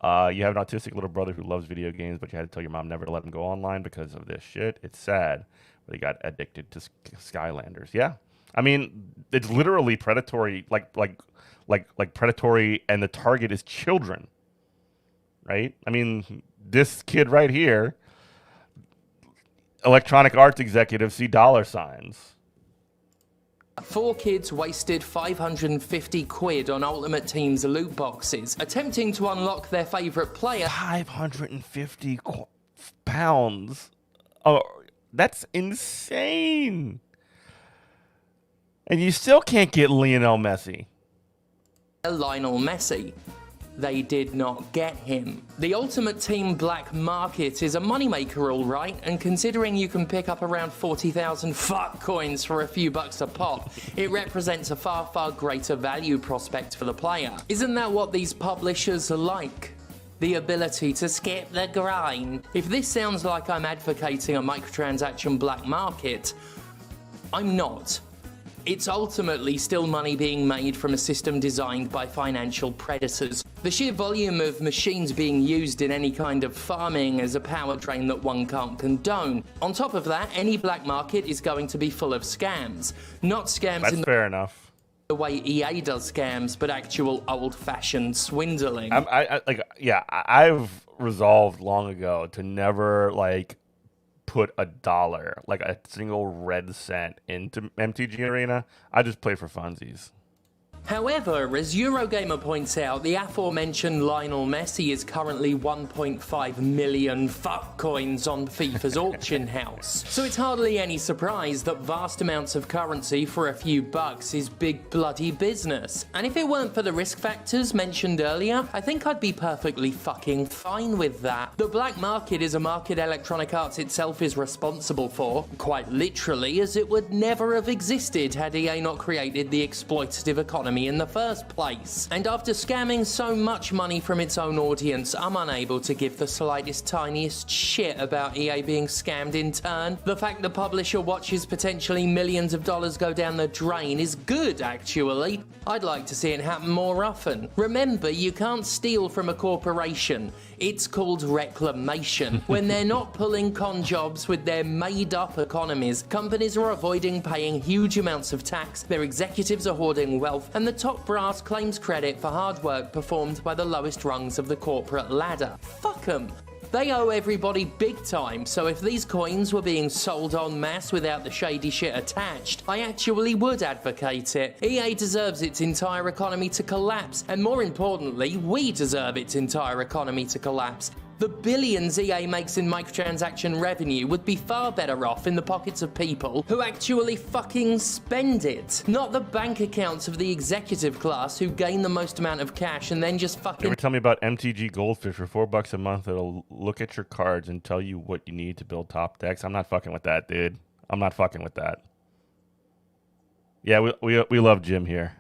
You have an autistic little brother who loves video games, but you had to tell your mom never to let him go online because of this shit. It's sad, but he got addicted to Skylanders. Yeah. I mean, it's literally predatory, like predatory, and the target is children, right? I mean, this kid right here, Electronic Arts executive, see $signs. 4 kids wasted 550 quid on Ultimate Team's loot boxes, attempting to unlock their favourite player. 550 pounds. Oh, that's insane. And you still can't get Lionel Messi. Lionel Messi. They did not get him. The Ultimate Team black market is a moneymaker, all right, and considering you can pick up around 40,000 fuck coins for a few bucks a pop, it represents a far, far greater value prospect for the player. Isn't that what these publishers are like? the ability to skip the grind. If this sounds like I'm advocating a microtransaction black market, I'm not. It's ultimately still money being made from a system designed by financial predators. The sheer volume of machines being used in any kind of farming is a powertrain that one can't condone. On top of that, any black market is going to be full of scams. Not scams That's in fair enough. the way EA does scams, but actual old-fashioned swindling. I've resolved long ago to never put $1, like a single red cent, into MTG Arena. I just play for funsies. However, as Eurogamer points out, the aforementioned Lionel Messi is currently 1.5 million fuck coins on FIFA's auction house. So it's hardly any surprise that vast amounts of currency for a few bucks is big bloody business. And if it weren't for the risk factors mentioned earlier, I think I'd be perfectly fucking fine with that. The black market is a market Electronic Arts itself is responsible for, quite literally, as it would never have existed had EA not created the exploitative economy in the first place. And after scamming so much money from its own audience, I'm unable to give the slightest tiniest shit about EA being scammed in turn. The fact the publisher watches potentially millions of dollars go down the drain is good, actually. I'd like to see it happen more often. Remember, you can't steal from a corporation. It's called reclamation. When they're not pulling con jobs with their made-up economies, companies are avoiding paying huge amounts of tax, their executives are hoarding wealth, and the top brass claims credit for hard work performed by the lowest rungs of the corporate ladder. Fuck 'em. They owe everybody big time, so if these coins were being sold en masse without the shady shit attached, I actually would advocate it. EA deserves its entire economy to collapse, and more importantly, we deserve its entire economy to collapse. The billions EA makes in microtransaction revenue would be far better off in the pockets of people who actually fucking spend it, not the bank accounts of the executive class who gain the most amount of cash and then just fucking... Ever tell me about MTG Goldfish for $4 a month? It'll look at your cards and tell you what you need to build top decks. I'm not fucking with that, dude. I'm not fucking with that. Yeah, we love Jim here.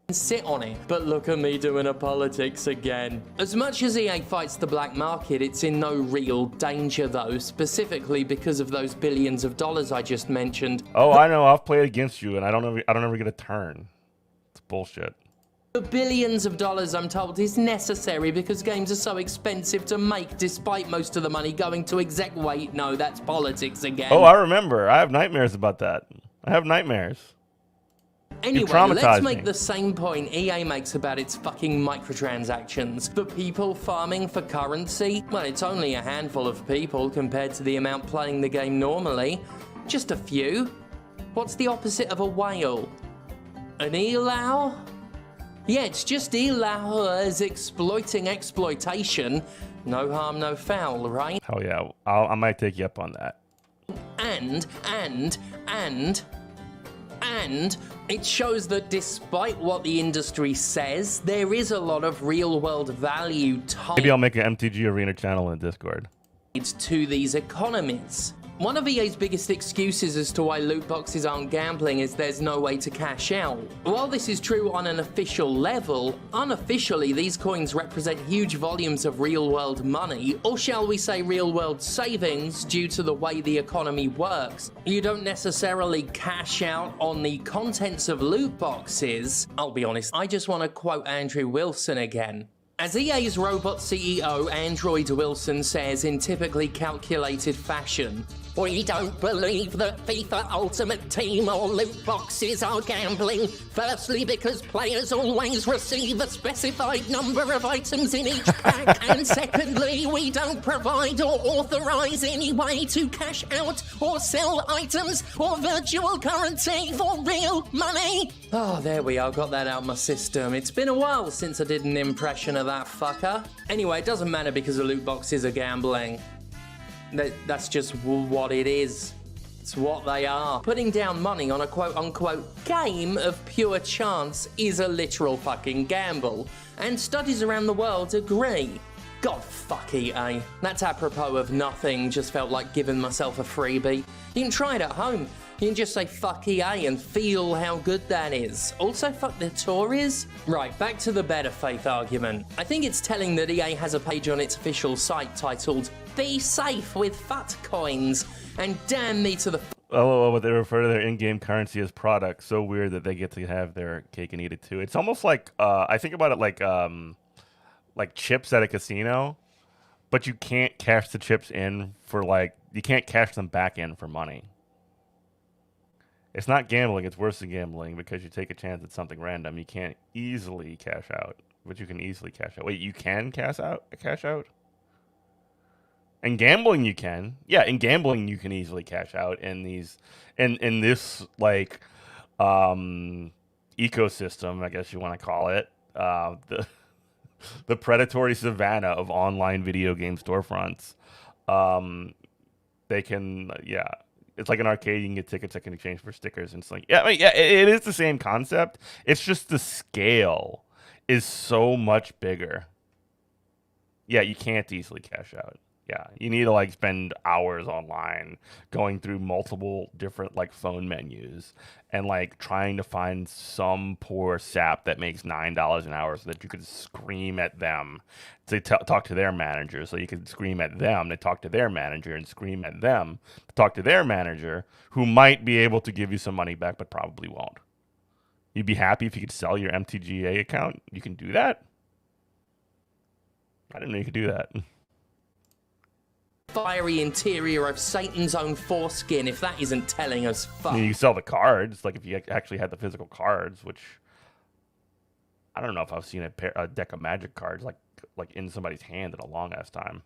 Sit on it, but look at me doing a politics again. As much as EA fights the black market, it's in no real danger though, specifically because of those billions of dollars I just mentioned. Oh, I know. I've played against you, and I don't ever get a turn. It's bullshit. The billions of dollars, I'm told, is necessary because games are so expensive to make, despite most of the money going to wait, no, that's politics again. Oh, I remember. I have nightmares about that. I have nightmares. Anyway, let's make the same point EA makes about its fucking microtransactions. The people farming for currency? Well, it's only a handful of people compared to the amount playing the game normally. Just a few. What's the opposite of a whale? An elow? Yeah, it's just elowers exploiting exploitation. No harm, no foul, right? Hell yeah, I might take you up on that. And it shows that despite what the industry says, there is a lot of real-world value tied Maybe I'll make an MTG Arena channel in Discord. To these economies. One of EA's biggest excuses as to why loot boxes aren't gambling is there's no way to cash out. While this is true on an official level, unofficially these coins represent huge volumes of real-world money, or shall we say real-world savings, due to the way the economy works. You don't necessarily cash out on the contents of loot boxes. I'll be honest, I just want to quote Andrew Wilson again. As EA's robot CEO Android Wilson says in typically calculated fashion, "We don't believe that FIFA Ultimate Team or loot boxes are gambling. Firstly, because players always receive a specified number of items in each pack. And secondly, we don't provide or authorize any way to cash out or sell items or virtual currency for real money." Oh, there we are, got that out of my system. It's been a while since I did an impression of that fucker. Anyway, it doesn't matter because the loot boxes are gambling. That's just what it is. It's what they are. Putting down money on a quote-unquote game of pure chance is a literal fucking gamble. And studies around the world agree. God fuck EA. That's apropos of nothing, just felt like giving myself a freebie. You can try it at home. You can just say fuck EA and feel how good that is. Also, fuck the Tories. Right, back to the better faith argument. I think it's telling that EA has a page on its official site titled "Be Safe with FUT Coins," and damn me to the Oh, but they refer to their in-game currency as product. So weird that they get to have their cake and eat it too. It's almost like I think about it like chips at a casino, but you can't cash the chips in for you can't cash them back in for money. It's not gambling. It's worse than gambling because you take a chance at something random. You can't easily cash out, but you can easily cash out. Wait, you can cash out? In gambling, you can. Yeah, in gambling, you can easily cash out in these, in this ecosystem, I guess you want to call it, the predatory savannah of online video game storefronts. They can, yeah. It's like an arcade. You can get tickets that can exchange for stickers. And it's like, yeah, I mean, yeah, it is the same concept. It's just the scale is so much bigger. Yeah, you can't easily cash out. Yeah, you need to spend hours online going through multiple different phone menus and trying to find some poor sap that makes $9 an hour so that you could scream at them to talk to their manager, so you could scream at them to talk to their manager and scream at them to talk to their manager, who might be able to give you some money back but probably won't. You'd be happy if you could sell your MTGA account. You can do that? I didn't know you could do that. fiery interior of Satan's own foreskin, if that isn't telling us fuck. I mean, you sell the cards, if you actually had the physical cards, which I don't know if I've seen a deck of Magic cards like in somebody's hand in a long ass time.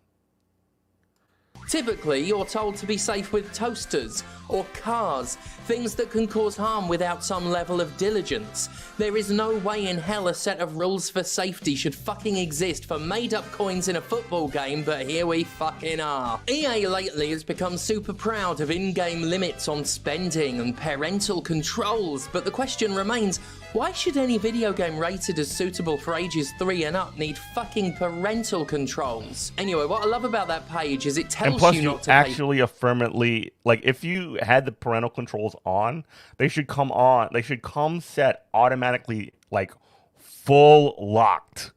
Typically, you're told to be safe with toasters or cars, things that can cause harm without some level of diligence. There is no way in hell a set of rules for safety should fucking exist for made-up coins in a football game, but here we fucking are. EA lately has become super proud of in-game limits on spending and parental controls, but the question remains, why should any video game rated as suitable for ages 3 and up need fucking parental controls? Anyway, what I love about that page is it tells and plus you you not to actually affirmatively, if you had the parental controls on, they should come on. They should come set automatically, full locked.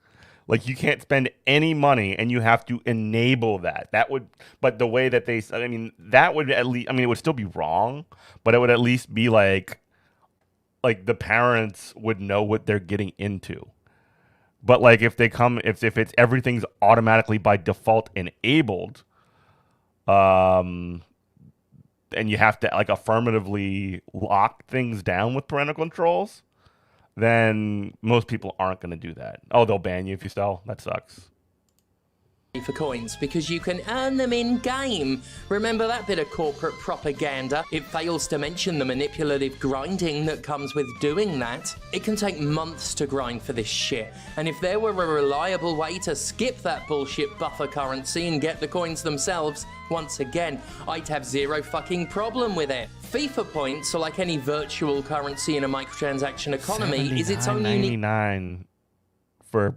You can't spend any money, and you have to enable that. That would, but the way that that would at least, it would still be wrong, but it would at least be like the parents would know what they're getting into. But if they come, if it's everything's automatically by default enabled, and you have to affirmatively lock things down with parental controls, then most people aren't going to do that. Oh, they'll ban you if you sell? That sucks. for coins because you can earn them in game. Remember that bit of corporate propaganda? It fails to mention the manipulative grinding that comes with doing that. It can take months to grind for this shit, and if there were a reliable way to skip that bullshit buffer currency and get the coins themselves, once again, I'd have zero fucking problem with it. FIFA points, or like any virtual currency in a microtransaction economy, is its own unique... $79.99 for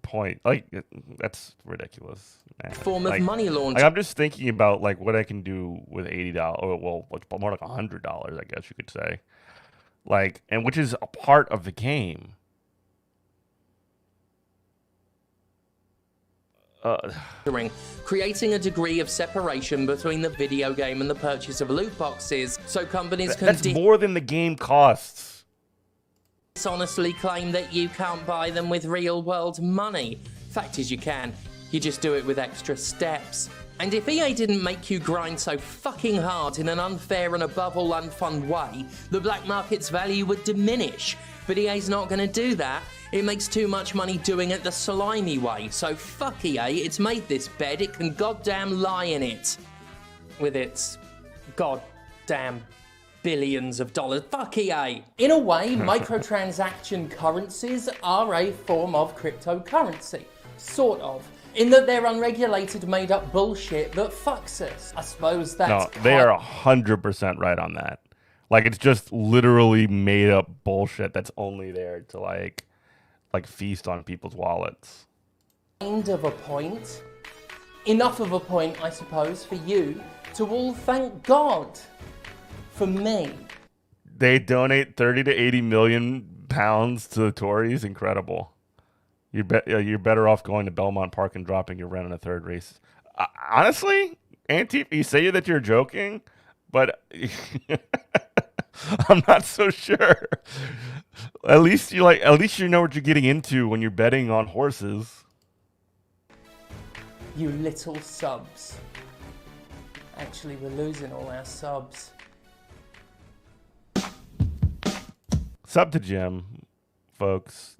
point. Like, that's ridiculous, man. Form of money laundering. Like, I'm just thinking about like what I can do with $80, or well, more like $100, I guess you could say. Like, and which is a part of the game. Creating a degree of separation between the video game and the purchase of loot boxes, so companies can... That's more than the game costs. ...dishonestly claim that you can't buy them with real-world money. Fact is you can. You just do it with extra steps. And if EA didn't make you grind so fucking hard in an unfair and above all unfun way, the black market's value would diminish. But EA's not going to do that. It makes too much money doing it the slimy way. So fuck EA, it's made this bed, it can goddamn lie in it. With its goddamn billions of dollars. Fuck EA. In a way, microtransaction currencies are a form of cryptocurrency. Sort of. In that they're unregulated, made-up bullshit that fucks us. I suppose that's... No, they are 100% right on that. Like, it's just literally made-up bullshit that's only there to, like feast on people's wallets. Kind of a point. Enough of a point, I suppose, for you to all thank God For me, They donate 30 to 80 million pounds to the Tories. Incredible. You're better off going to Belmont Park and dropping your rent in a third race. Honestly, Antifa, you say that you're joking, but I'm not so sure. At least you know what you're getting into when you're betting on horses. you little subs. Actually, we're losing all our subs. Sub to Jim, folks.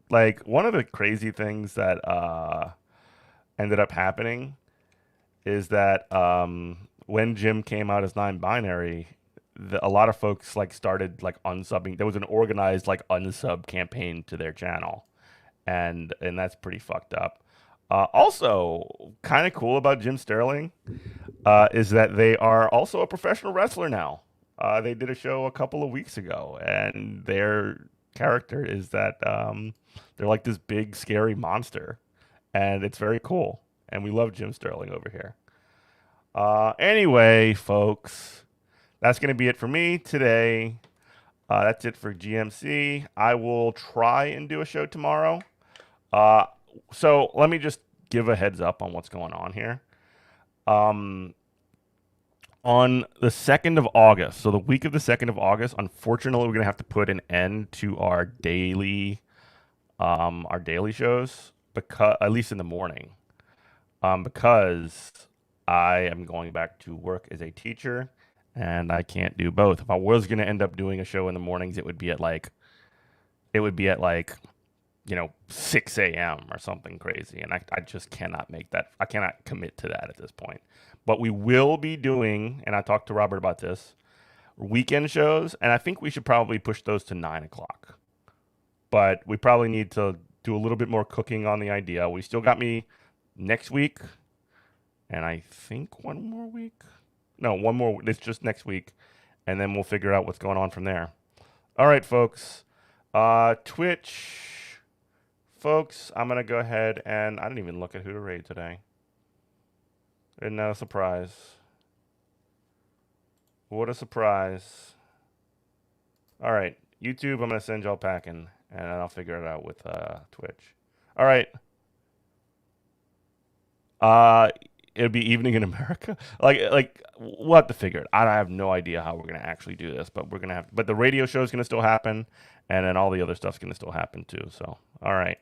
Like, one of the crazy things that ended up happening is that when Jim came out as non-binary, a lot of folks like started like unsubbing. There was an organized like unsub campaign to their channel, and that's pretty fucked up. Also, kind of cool about Jim Sterling is that they are also a professional wrestler now. They did a show a couple of weeks ago, and their character is that they're like this big, scary monster, and it's very cool. And we love Jim Sterling over here. Anyway, folks, that's going to be it for me today. That's it for GMC. I will try and do a show tomorrow. So let me just give a heads up on what's going on here. On the 2nd of August, so the week of the 2nd of August, unfortunately, we're going to have to put an end to our daily shows, because at least in the morning, because I am going back to work as a teacher, and I can't do both. If I was going to end up doing a show in the mornings, it would be at like 6 a.m. or something crazy. And I just cannot make that. I cannot commit to that at this point. But we will be doing, and I talked to Robert about this, weekend shows. And I think we should probably push those to 9 o'clock. But we probably need to do a little bit more cooking on the idea. We still got me next week. And I think one more week. No, one more. It's just next week. And then we'll figure out what's going on from there. All right, folks. Twitch. Folks, I'm going to go ahead and I didn't even look at who to raid today. Isn't that a surprise? What a surprise. All right, YouTube, I'm going to send y'all packing, and I'll figure it out with Twitch. All right. It'll be evening in America. Like we'll have to figure it. I have no idea how we're going to actually do this, but we're going to have. But the radio show is going to still happen, and then all the other stuff's going to still happen too. So, all right.